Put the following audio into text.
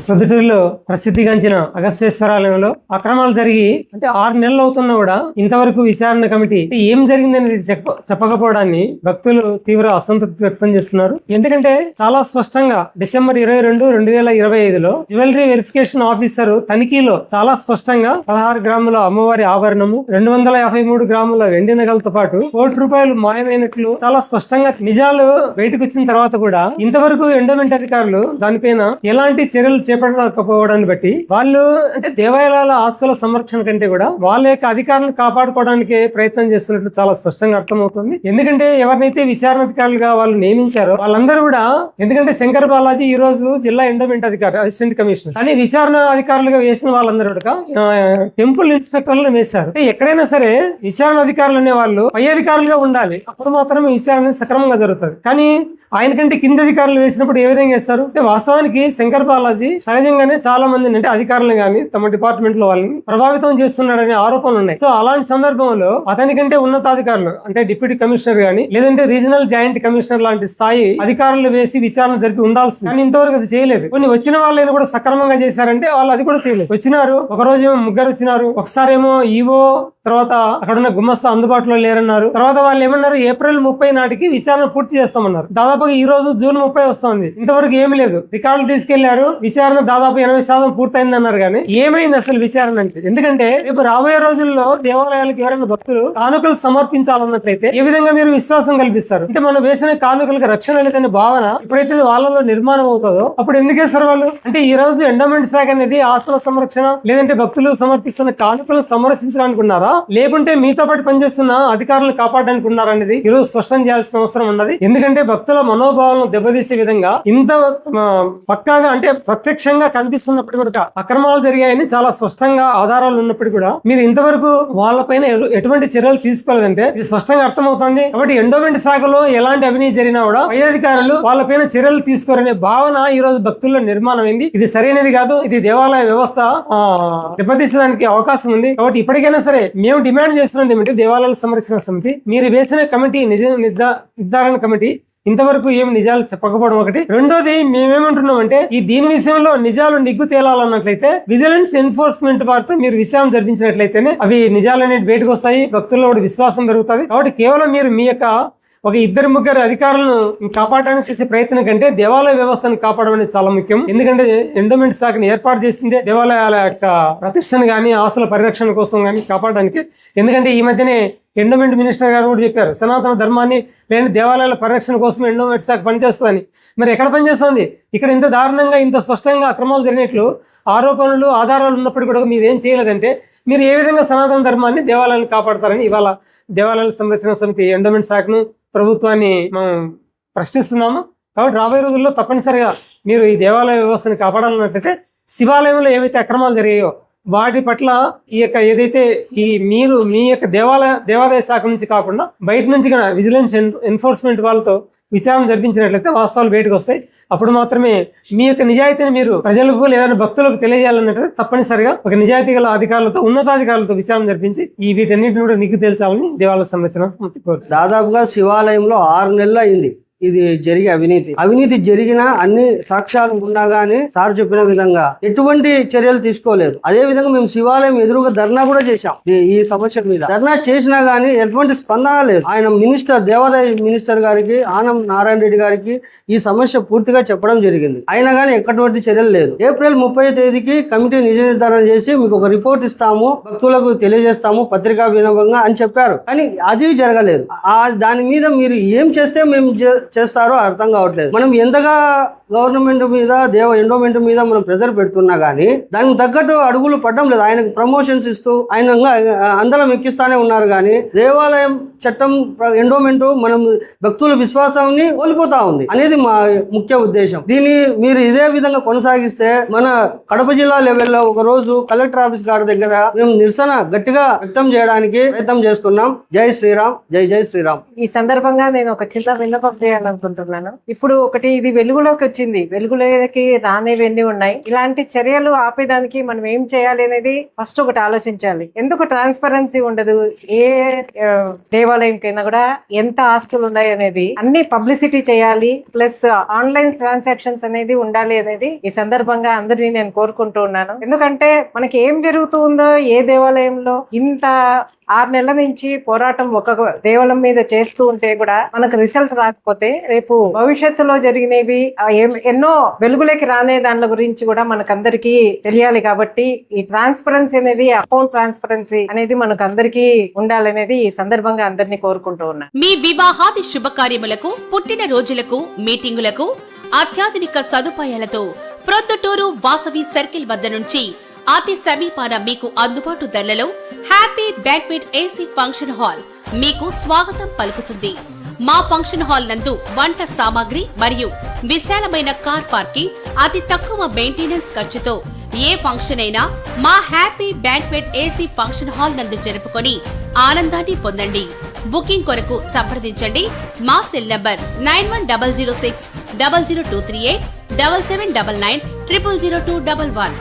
ప్రొద్దుటూరులో ప్రసిద్ధిగాంచిన అగస్తేశ్వరాలయంలో అక్రమాలు జరిగి అంటే 6 నెలలు అవుతున్నా కూడా ఇంతవరకు విచారణ కమిటీ ఏం జరిగిందనేది చెప్పకపోవడాన్ని భక్తులు తీవ్ర అసంతృప్తి వ్యక్తం చేస్తున్నారు. ఎందుకంటే చాలా స్పష్టంగా డిసెంబర్ 22, 2025లో జ్యువెలరీ వెరిఫికేషన్ ఆఫీసర్ తనిఖీలో చాలా స్పష్టంగా 16 గ్రాముల అమ్మవారి ఆభరణము, 253 గ్రాముల వెండి నగలతో పాటు ₹1 మాయమైనట్లు చాలా స్పష్టంగా నిజాలు బయటకు వచ్చిన తర్వాత కూడా ఇంతవరకు ఎండోమెంట్ అధికారులు దానిపైన ఎలాంటి చర్యలు చేపట్టకపోవడాన్ని బట్టి వాళ్ళు అంటే దేవాలయాల ఆస్తుల సంరక్షణ కంటే కూడా వాళ్ళ యొక్క అధికారులను కాపాడుకోవడానికి ప్రయత్నం చేస్తున్నట్లు చాలా స్పష్టంగా అర్థమవుతుంది. ఎందుకంటే ఎవరినైతే విచారణాధికారులుగా వాళ్ళు నియమించారో వాళ్ళందరూ కూడా, ఎందుకంటే శంకర్ బాలాజీ ఈ రోజు జిల్లా ఎండోమెంట్ అధికారి, అసిస్టెంట్ కమిషనర్, కానీ విచారణ అధికారులుగా వేసిన వాళ్ళందరూ కూడా టెంపుల్ ఇన్స్పెక్టర్లను వేశారు. అంటే ఎక్కడైనా సరే విచారణ అధికారులు అనే వాళ్ళు పై అధికారులుగా ఉండాలి, అప్పుడు మాత్రమే విచారణ సక్రమంగా జరుగుతుంది. కానీ ఆయన కంటే కింద అధికారులు వేసినప్పుడు ఏ విధంగా చేస్తారు అంటే, వాస్తవానికి శంకర్ బాలాజీ సహజంగానే చాలా మంది అంటే అధికారులు గాని తమ డిపార్ట్మెంట్ లో వాళ్ళని ప్రభావితం చేస్తున్నాడనే ఆరోపణలు ఉన్నాయి. సో అలాంటి సందర్భంలో అతని కంటే ఉన్నతాధికారులు అంటే డిప్యూటీ కమిషనర్ గాని లేదంటే రీజనల్ జాయింట్ కమిషనర్ లాంటి స్థాయి అధికారులు వేసి విచారణ జరిపి ఉండాల్సింది. కానీ ఇంతవరకు అది చేయలేదు. కొన్ని వచ్చిన వాళ్ళని కూడా సక్రమంగా చేశారంటే వాళ్ళు అది కూడా చేయలేదు. వచ్చినారు, ఒక రోజు ఏమో 3 వచ్చినారు, ఒకసారేమో ఈవో, తర్వాత అక్కడ ఉన్న గుమస్తా అందుబాటులో లేరన్నారు. తర్వాత వాళ్ళు ఏమన్నారు, ఏప్రిల్ 30 నాటికి విచారణ పూర్తి చేస్తామన్నారు. దాదాపుగా ఈ రోజు జూన్ 30 వస్తుంది, ఇంతవరకు ఏమి లేదు. రికార్డులు తీసుకెళ్లారు, విచారణ దాదాపు 80% పూర్తయింది అన్నారు. కానీ ఏమైంది అసలు విచారణ అంటే? ఎందుకంటే రేపు రాబోయే రోజుల్లో దేవాలయాలకు ఎవరైనా భక్తులు కానుకలు సమర్పించాలన్నట్లయితే ఏ విధంగా మీరు విశ్వాసం కల్పిస్తారు అంటే, మనం వేసిన కానుకలకు రక్షణ లేదనే భావన ఎప్పుడైతే వాళ్ళలో నిర్మాణం అవుతుందో అప్పుడు ఎందుకు వేస్తారు వాళ్ళు? అంటే ఈ రోజు ఎండోమెంట్ శాఖ అనేది ఆస్తుల సంరక్షణ లేదంటే భక్తులు సమర్పిస్తున్న కానుకలను సంరక్షించడానికి ఉన్నారా, లేకుంటే మీతో పాటు పనిచేస్తున్న అధికారులను కాపాడడానికి ఉన్నారనేది ఈరోజు స్పష్టం చేయాల్సిన అవసరం ఉన్నది. ఎందుకంటే భక్తుల మనోభావాలను దెబ్బతీసే విధంగా ఇంత పక్కాగా అంటే ప్రత్యక్షంగా కనిపిస్తున్నప్పుడు కూడా అక్రమాలు జరిగాయని చాలా స్పష్టంగా ఆధారాలు ఉన్నప్పుడు కూడా మీరు ఇంతవరకు వాళ్ళపైన ఎటువంటి చర్యలు తీసుకోలేదంటే ఇది స్పష్టంగా అర్థమవుతుంది. కాబట్టి ఎండోమెంట్ శాఖలో ఎలాంటి అవినీతి జరిగినా కూడా పై అధికారులు వాళ్ళపైన చర్యలు తీసుకోరనే భావన ఈ రోజు భక్తుల్లో నిర్మాణం అయింది. ఇది సరైనది కాదు. ఇది దేవాలయ వ్యవస్థ దెబ్బతీసడానికి అవకాశం ఉంది. కాబట్టి ఇప్పటికైనా సరే మేము డిమాండ్ చేస్తున్నది ఏమిటి, దేవాలయాల సంరక్షణ సమితి మీరు వేసిన కమిటీ నిర్ధారణ కమిటీ ఇంతవరకు ఏం నిజాలు చెప్పకపోవడం ఒకటి. రెండోది, మేమేమంటున్నాం అంటే దీని విషయంలో నిజాలు నిగ్గు తేలాలన్నట్లయితే విజిలెన్స్ ఎన్ఫోర్స్మెంట్ వారితో మీరు విచారణ జరిపించినట్లయితేనే అవి నిజాలు అనేది బయటకు వస్తాయి, భక్తుల్లో విశ్వాసం పెరుగుతుంది. కాబట్టి కేవలం మీరు మీ యొక్క ఒక 2-3 అధికారులను కాపాడడానికి చేసే ప్రయత్నం కంటే దేవాలయ వ్యవస్థను కాపాడడం అనేది చాలా ముఖ్యం. ఎందుకంటే ఎండోమెంట్ శాఖను ఏర్పాటు చేసిందే దేవాలయాల యొక్క ప్రతిష్టను గానీ ఆస్తుల పరిరక్షణ కోసం గానీ కాపాడడానికి. ఎందుకంటే ఈ మధ్యనే ఎండోమెంట్ మినిస్టర్ గారు కూడా చెప్పారు, సనాతన ధర్మాన్ని లేని దేవాలయాల పరిరక్షణ కోసం ఎండోమెంట్ శాఖ పనిచేస్తుందని. మరి ఎక్కడ పనిచేస్తుంది? ఇక్కడ ఇంత దారుణంగా ఇంత స్పష్టంగా అక్రమాలు జరిగినట్లు ఆరోపణలు ఆధారాలు ఉన్నప్పుడు కూడా మీరు ఏం చేయలేదంటే మీరు ఏ విధంగా సనాతన ధర్మాన్ని దేవాలయాలను కాపాడతారని ఇవాళ దేవాలయాల సంరక్షణ సమితి ఎండోమెంట్ శాఖను ప్రభుత్వాన్ని మనం ప్రశ్నిస్తున్నాము. కాబట్టి రాబోయే రోజుల్లో తప్పనిసరిగా మీరు ఈ దేవాలయ వ్యవస్థను కాపాడాలన్నట్లయితే శివాలయంలో ఏవైతే అక్రమాలు జరిగాయో వాటి పట్ల ఈ యొక్క ఏదైతే మీరు మీ యొక్క దేవాలయ శాఖ నుంచి కాకుండా బయట నుంచి విజిలెన్స్ ఎన్ఫోర్స్మెంట్ వాళ్ళతో విచారణ జరిపించినట్లయితే వాస్తవాలు బయటకు వస్తాయి. అప్పుడు మాత్రమే మీ యొక్క నిజాయితీని మీరు ప్రజలకు లేదా భక్తులకు తెలియజేయాలన్నట్లయితే తప్పనిసరిగా ఒక నిజాయితీ గల అధికారులతో ఉన్నతాధికారులతో విచారణ జరిపించి వీటన్నిటిని కూడా నిగ్గు తేల్చాలని దేవాలయ సంరక్షణ సమితి కోరుతుంది. దాదాపుగా శివాలయంలో 6 నెలలు అయింది ఇది జరిగే అవినీతి జరిగిన అన్ని సాక్ష్యాలు ఉన్నా గానీ సార్ చెప్పిన విధంగా ఎటువంటి చర్యలు తీసుకోలేదు. అదే విధంగా మేము శివాలయం ఎదురుగా ధర్నా కూడా చేశాం. ఈ సమస్య మీద ధర్నా చేసినా గానీ ఎటువంటి స్పందన లేదు. ఆయన దేవాదాయ మినిస్టర్ గారికి ఆనం నారాయణ రెడ్డి గారికి ఈ సమస్య పూర్తిగా చెప్పడం జరిగింది. అయినా గానీ ఎటువంటి చర్యలు లేదు. ఏప్రిల్ 30 తేదీకి కమిటీ నిజ నిర్ధారణ చేసి మీకు ఒక రిపోర్ట్ ఇస్తాము, భక్తులకు తెలియజేస్తాము పత్రికా వినోభంగా అని చెప్పారు. కానీ అది జరగలేదు. దాని మీద మీరు ఏం చేస్తే మేము చేస్తారో అర్థం కావట్లేదు. మనం ఎంతగా గవర్నమెంట్ మీద ఎండోమెంట్ మీద మనం ప్రెజర్ పెడుతున్నా గానీ దానికి తగ్గట్టు అడుగులు పడడం లేదు. ఆయనకు ప్రమోషన్స్ ఇస్తూ ఆయన అందరం ఎక్కిస్తానే ఉన్నారు. కానీ దేవాలయం చట్టం ఎండోమెంట్ మనం భక్తుల విశ్వాసాన్ని కోల్పోతా ఉంది అనేది మా ముఖ్య ఉద్దేశం. దీన్ని మీరు ఇదే విధంగా కొనసాగిస్తే మన కడప జిల్లా లెవెల్లో ఒక రోజు కలెక్టర్ ఆఫీస్ గారి దగ్గర మేము నిరసన గట్టిగా వ్యక్తం చేయడానికి ప్రయత్నం చేస్తున్నాం. జై శ్రీరామ్, జై శ్రీరామ్. ఈ సందర్భంగా నేను ఒక చిన్న విన్నపం చేయాలనుకుంటున్నాను. ఇప్పుడు ఇది వెలుగులోకి వచ్చింది, వెలుగులోకి రానివన్నీ ఉన్నాయి. ఇలాంటి చర్యలు ఆపేదానికి మనం ఏం చేయాలి అనేది ఫస్ట్ ఒకటి ఆలోచించాలి. ఎందుకు ట్రాన్స్పరెన్సీ ఉండదు? ఏ దేవాలయం కైనా కూడా ఎంత ఆస్తులు ఉన్నాయి అనేది అన్ని పబ్లిసిటీ చేయాలి. ప్లస్ ఆన్లైన్ ట్రాన్సాక్షన్స్ అనేది ఉండాలి అనేది ఈ సందర్భంగా అందరినీ నేను కోరుకుంటూ ఉన్నాను. ఎందుకంటే మనకి ఏం జరుగుతుందో ఏ దేవాలయంలో ఇంత 6 నెలల నుంచి పోరాటం ఒక దేవాలయం మీద చేస్తూ ఉంటే కూడా మనకు రిజల్ట్ రాకపోతే రేపు భవిష్యత్తులో జరిగినవి ఎన్నో వెలుగులోకి రానే దాని గురించి కూడా మనకందరికీ తెలియాలి. కాబట్టి ఈ ట్రాన్స్పరెన్సీ అనేది, అకౌంట్ ట్రాన్స్పరెన్సీ అనేది మనకు అందరికీ ఉండాలనేది ఈ సందర్భంగా అందరినీ కోరుకుంటూ ఉన్నాను. మీ వివాహాది శుభకార్యములకు, పుట్టిన రోజులకు, మీటింగులకు అత్యాధునిక సదుపాయాలతో ప్రొద్దుటూరు వాసవి సర్కిల్ వద్ద నుంచి అతి సమీపాన మీకు అందుబాటు ధరలలో happy banquet AC function hall మీకు స్వాగతం పలుకుతుంది. మా ఫంక్షన్ హాల్ నందు వంట సామాగ్రి మరియు విశాలమైన కార్ పార్కింగ్, అతి తక్కువ మెయింటెనెన్స్ ఖర్చుతో ఏ ఫంక్షన్ అయినా మా happy banquet AC function hall నందు జరుపుకొని ఆనందాన్ని పొందండి. బుకింగ్ కొరకు సంప్రదించండి. మా సెల్ నంబర్ 9100600238 7799 000211.